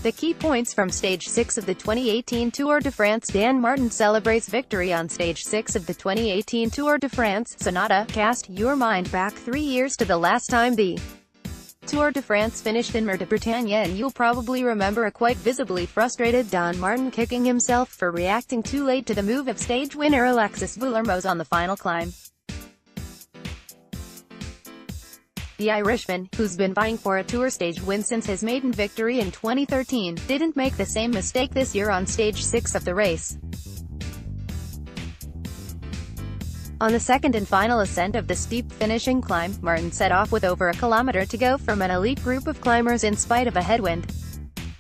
The key points from Stage 6 of the 2018 Tour de France. Dan Martin celebrates victory on Stage 6 of the 2018 Tour de France. Sunada, cast your mind back 3 years to the last time the Tour de France finished in Mûr de Bretagne, and you'll probably remember a quite visibly frustrated Dan Martin kicking himself for reacting too late to the move of stage winner Alexis Vuillermoz on the final climb. The Irishman, who's been vying for a Tour stage win since his maiden victory in 2013, didn't make the same mistake this year on Stage 6 of the race. On the second and final ascent of the steep finishing climb, Martin set off with over a kilometer to go from an elite group of climbers in spite of a headwind.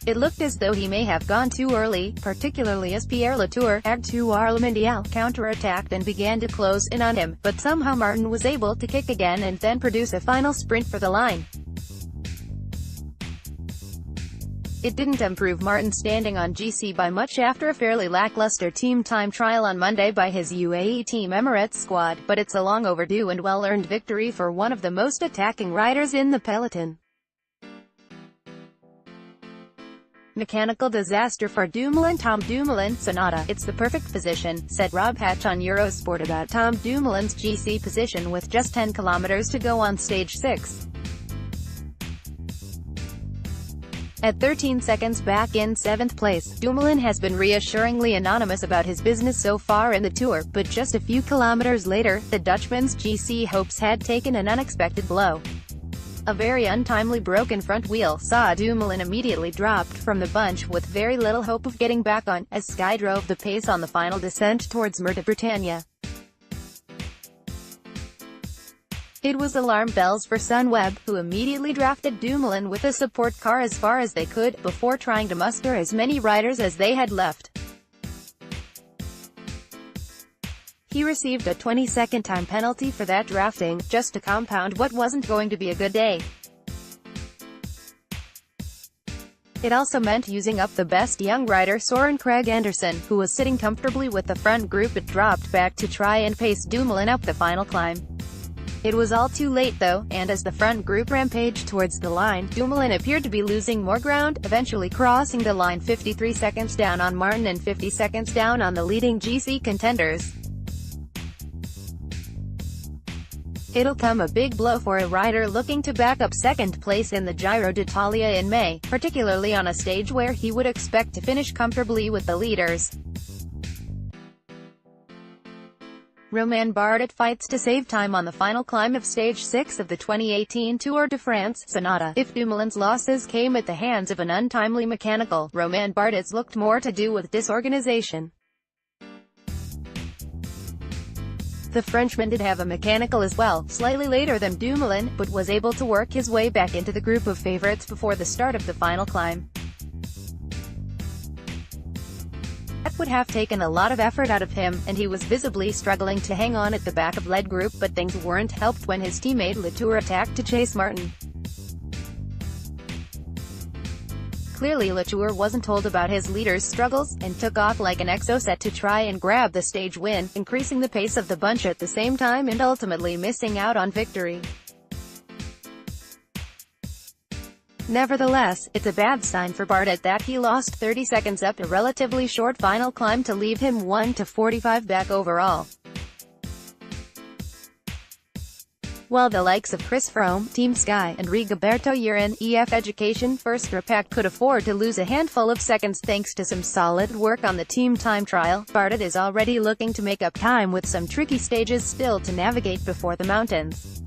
It looked as though he may have gone too early, particularly as Pierre Latour, Agtuar Mondial, counterattacked and began to close in on him, but somehow Martin was able to kick again and then produce a final sprint for the line. It didn't improve Martin's standing on GC by much after a fairly lackluster team time trial on Monday by his UAE Team Emirates squad, but it's a long overdue and well-earned victory for one of the most attacking riders in the peloton. Mechanical disaster for Dumoulin. Tom Dumoulin, Sunada. It's the perfect position, said Rob Hatch on Eurosport about Tom Dumoulin's GC position with just 10 kilometers to go on Stage 6. At 13 seconds back in 7th place, Dumoulin has been reassuringly anonymous about his business so far in the Tour, but just a few kilometers later, the Dutchman's GC hopes had taken an unexpected blow. A very untimely broken front wheel saw Dumoulin immediately dropped from the bunch with very little hope of getting back on, as Sky drove the pace on the final descent towards Mûr de Bretagne. It was alarm bells for Sunweb, who immediately drafted Dumoulin with a support car as far as they could, before trying to muster as many riders as they had left. He received a 20-second time penalty for that drafting, just to compound what wasn't going to be a good day. It also meant using up the best young rider Søren Kragh Andersen, who was sitting comfortably with the front group. It dropped back to try and pace Dumoulin up the final climb. It was all too late though, and as the front group rampaged towards the line, Dumoulin appeared to be losing more ground, eventually crossing the line 53 seconds down on Martin and 50 seconds down on the leading GC contenders. It'll come a big blow for a rider looking to back up second place in the Giro d'Italia in May, particularly on a stage where he would expect to finish comfortably with the leaders. Romain Bardet fights to save time on the final climb of Stage 6 of the 2018 Tour de France. Sunada. If Dumoulin's losses came at the hands of an untimely mechanical, Romain Bardet's looked more to do with disorganization. The Frenchman did have a mechanical as well, slightly later than Dumoulin, but was able to work his way back into the group of favourites before the start of the final climb. That would have taken a lot of effort out of him, and he was visibly struggling to hang on at the back of lead group, but things weren't helped when his teammate Latour attacked to chase Martin. Clearly Latour wasn't told about his leader's struggles, and took off like an exocet to try and grab the stage win, increasing the pace of the bunch at the same time and ultimately missing out on victory. Nevertheless, it's a bad sign for Bardet that he lost 30 seconds up a relatively short final climb to leave him 1:45 back overall. While the likes of Chris Froome, Team Sky, and Rigoberto Urán, EF Education First Repack could afford to lose a handful of seconds thanks to some solid work on the team time trial, Bardet is already looking to make up time with some tricky stages still to navigate before the mountains.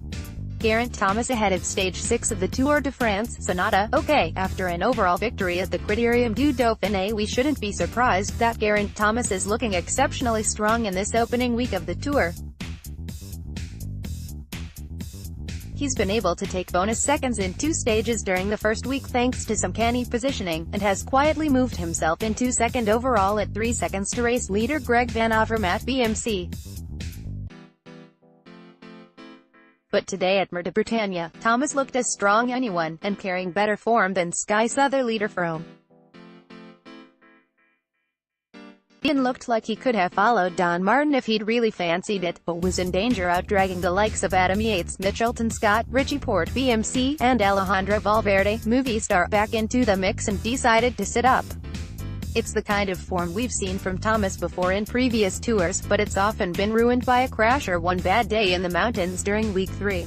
Geraint Thomas ahead of Stage 6 of the Tour de France. Sunada. Okay, after an overall victory at the Critérium du Dauphiné, we shouldn't be surprised that Geraint Thomas is looking exceptionally strong in this opening week of the Tour. He's been able to take bonus seconds in 2 stages during the first week thanks to some canny positioning, and has quietly moved himself into second overall at 3 seconds to race leader Greg Van Avermaet BMC. But today at Mûr de Bretagne, Thomas looked as strong as anyone, and carrying better form than Sky's other leader Froome. Ian looked like he could have followed Don Martin if he'd really fancied it, but was in danger out-dragging the likes of Adam Yates, Mitchelton Scott, Richie Porte BMC, and Alejandro Valverde, movie star, back into the mix and decided to sit up. It's the kind of form we've seen from Thomas before in previous tours, but it's often been ruined by a crash or one bad day in the mountains during week 3.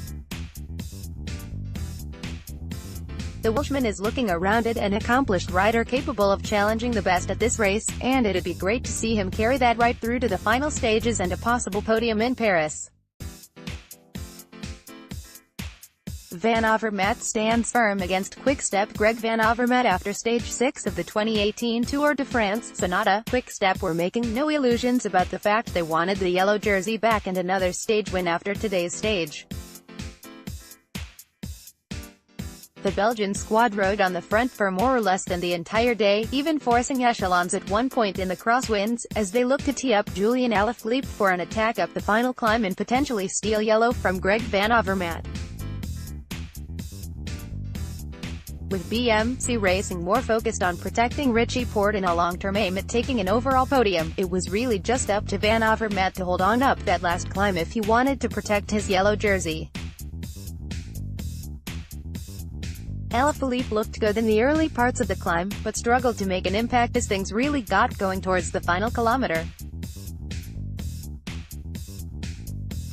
The Welshman is looking a rounded and accomplished rider capable of challenging the best at this race, and it'd be great to see him carry that right through to the final stages and a possible podium in Paris. Van Avermaet stands firm against Quick-Step. Greg Van Avermaet. After Stage 6 of the 2018 Tour de France, Sunada, Quick-Step were making no illusions about the fact they wanted the yellow jersey back and another stage win after today's stage. The Belgian squad rode on the front for more or less than the entire day, even forcing echelons at one point in the crosswinds, as they looked to tee up Julian Alaphilippe for an attack up the final climb and potentially steal yellow from Greg Van Avermaet. With BMC Racing more focused on protecting Richie Porte and a long-term aim at taking an overall podium, it was really just up to Van Avermaet to hold on up that last climb if he wanted to protect his yellow jersey. Alaphilippe looked good in the early parts of the climb, but struggled to make an impact as things really got going towards the final kilometer.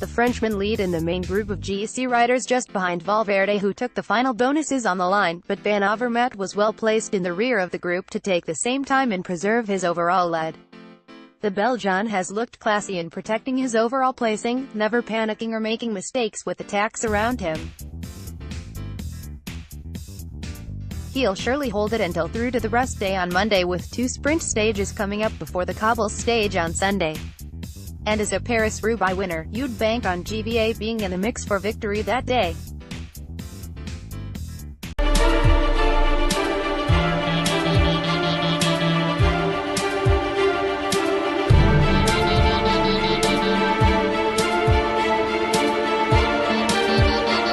The Frenchman lead in the main group of GC riders just behind Valverde, who took the final bonuses on the line, but Van Avermaet was well placed in the rear of the group to take the same time and preserve his overall lead. The Belgian has looked classy in protecting his overall placing, never panicking or making mistakes with attacks around him. He'll surely hold it until through to the rest day on Monday, with 2 sprint stages coming up before the cobbles stage on Sunday. And as a Paris-Roubaix winner, you'd bank on GVA being in the mix for victory that day.